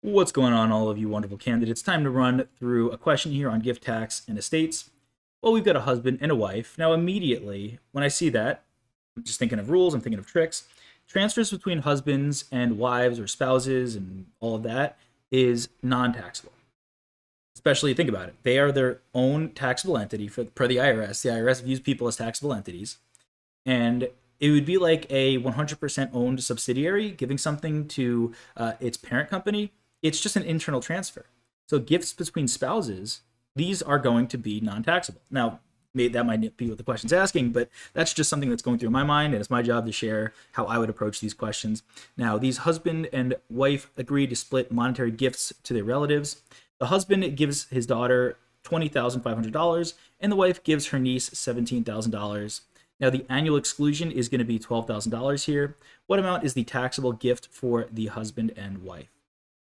What's going on, all of you wonderful candidates? Time to run through a question here on gift tax and estates. Well, we've got a husband and a wife. Now, immediately, when I see that, I'm just thinking of rules, I'm thinking of tricks. Transfers between husbands and wives or spouses and all of that is non-taxable. Especially, think about it. They are their own taxable entity per the IRS. The IRS views people as taxable entities. And it would be like a 100% owned subsidiary giving something to its parent company. It's just an internal transfer. So gifts between spouses, these are going to be non-taxable. Now, that might not be what the question's asking, but that's just something that's going through my mind, and it's my job to share how I would approach these questions. Now, these husband and wife agree to split monetary gifts to their relatives. The husband gives his daughter $20,500, and the wife gives her niece $17,000. Now, the annual exclusion is going to be $12,000 here. What amount is the taxable gift for the husband and wife?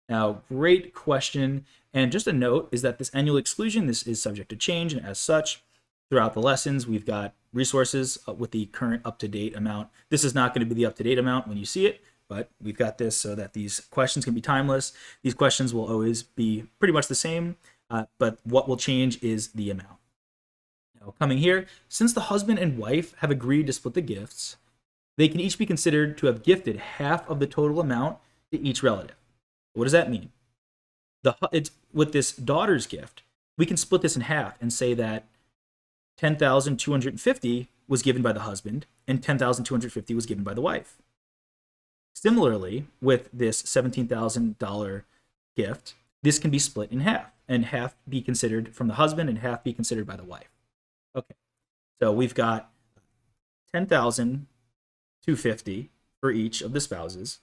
Now, great question. And just a note is that this annual exclusion, this is subject to change, and as such, throughout the lessons, we've got resources with the current up-to-date amount. This is not going to be the up-to-date amount when you see it, but we've got this so that these questions can be timeless. These questions will always be pretty much the same, but what will change is the amount. Now, coming here, since the husband and wife have agreed to split the gifts, they can each be considered to have gifted half of the total amount to each relative. What does that mean? With this daughter's gift, we can split this in half and say that 10,250 was given by the husband and 10,250 was given by the wife. Similarly, with this $17,000 gift, this can be split in half, and half be considered from the husband and half be considered by the wife. Okay, so we've got 10,250 for each of the spouses.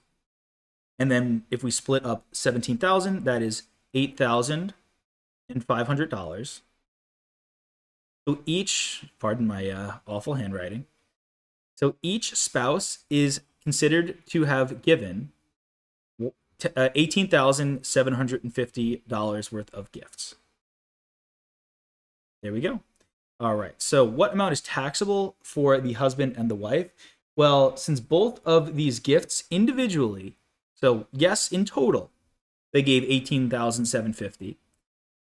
And then if we split up 17,000, that is $8,500. So each, pardon my awful handwriting, so each spouse is considered to have given $18,750 worth of gifts. There we go. All right, so what amount is taxable for the husband and the wife? Well, since both of these gifts individually, so yes, in total, they gave $18,750.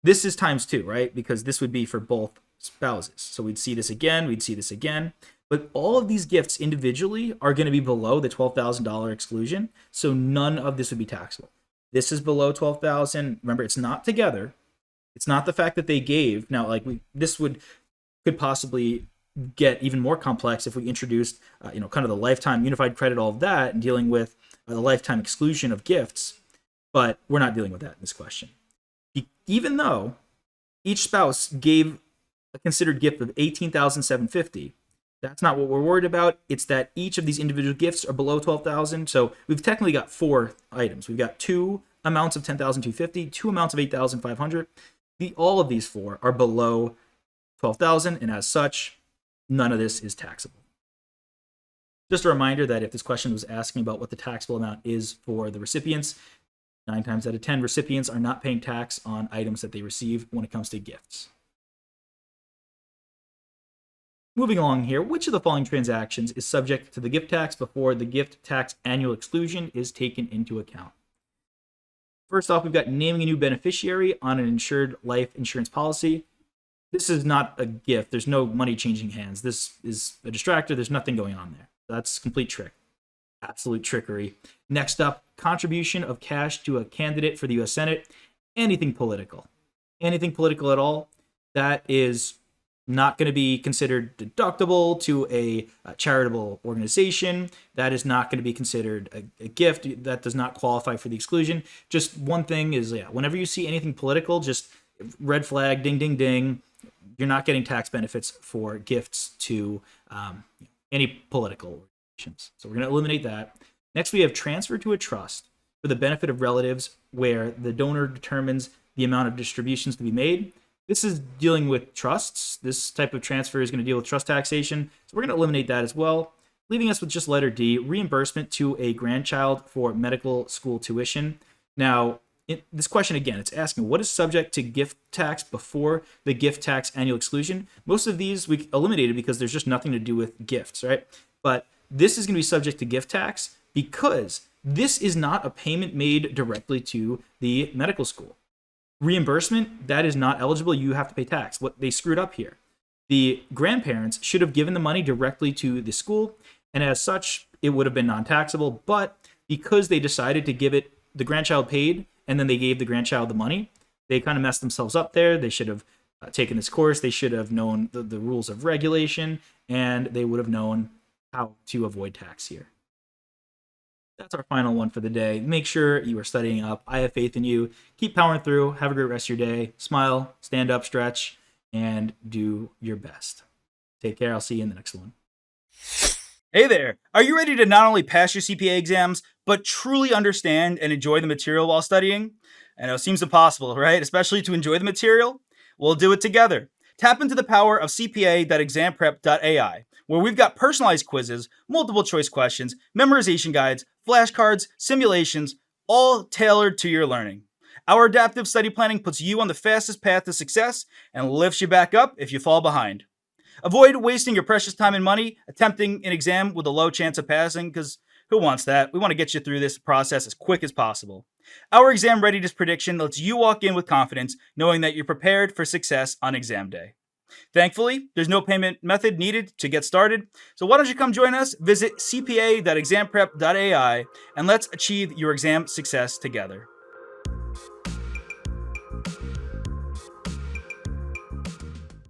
This is times two, right? Because this would be for both spouses. So we'd see this again, we'd see this again. But all of these gifts individually are going to be below the $12,000 exclusion. So none of this would be taxable. This is below $12,000. Remember, it's not together. It's not the fact that they gave. Now, this could possibly get even more complex if we introduced, kind of the lifetime unified credit, all of that, and dealing with the lifetime exclusion of gifts. But we're not dealing with that in this question. Even though each spouse gave a considered gift of $18,750, that's not what we're worried about. It's that each of these individual gifts are below $12,000. So we've technically got four items. We've got two amounts of $10,250, two amounts of $8,500. All of these four are below $12,000, and as such, none of this is taxable. Just a reminder that if this question was asking about what the taxable amount is for the recipients, 9 times out of 10 recipients are not paying tax on items that they receive when it comes to gifts. Moving along here, which of the following transactions is subject to the gift tax before the gift tax annual exclusion is taken into account? First off, we've got naming a new beneficiary on an insured life insurance policy. This is not a gift. There's no money changing hands. This is a distractor. There's nothing going on there. That's complete trick. Absolute trickery. Next up, contribution of cash to a candidate for the U.S. Senate. Anything political. Anything political at all, that is not going to be considered deductible to a charitable organization. That is not going to be considered a gift. That does not qualify for the exclusion. Just one thing is, whenever you see anything political, just red flag, ding, ding, ding. You're not getting tax benefits for gifts to any political organizations. So we're going to eliminate that. Next, we have transfer to a trust for the benefit of relatives where the donor determines the amount of distributions to be made. This is dealing with trusts. This type of transfer is going to deal with trust taxation. So we're going to eliminate that as well, leaving us with just letter D, reimbursement to a grandchild for medical school tuition. Now, this question, again, it's asking what is subject to gift tax before the gift tax annual exclusion. Most of these we eliminated because there's just nothing to do with gifts, right? But this is going to be subject to gift tax because This is not a payment made directly to the medical school. Reimbursement, that is not eligible. You have to pay tax. What they screwed up here. The grandparents should have given the money directly to the school, and as such, it would have been non-taxable. But because they decided to give it, the grandchild paid, and then they gave the grandchild the money, they kind of messed themselves up there. They should have taken this course. They should have known the rules of regulation, and they would have known how to avoid tax here. That's our final one for the day. Make sure you are studying up. I have faith in you. Keep powering through. Have a great rest of your day. Smile, stand up, stretch, and do your best. Take care. I'll see you in the next one. Hey there. Are you ready to not only pass your CPA exams, but truly understand and enjoy the material while studying? I know it seems impossible, right? Especially to enjoy the material. We'll do it together. Tap into the power of CPA.examprep.ai, where we've got personalized quizzes, multiple choice questions, memorization guides, flashcards, simulations, all tailored to your learning. Our adaptive study planning puts you on the fastest path to success and lifts you back up if you fall behind. Avoid wasting your precious time and money attempting an exam with a low chance of passing, because who wants that? We want to get you through this process as quick as possible. Our exam readiness prediction lets you walk in with confidence, knowing that you're prepared for success on exam day. Thankfully, there's no payment method needed to get started, so why don't you come join us? Visit cpa.examprep.ai and let's achieve your exam success together.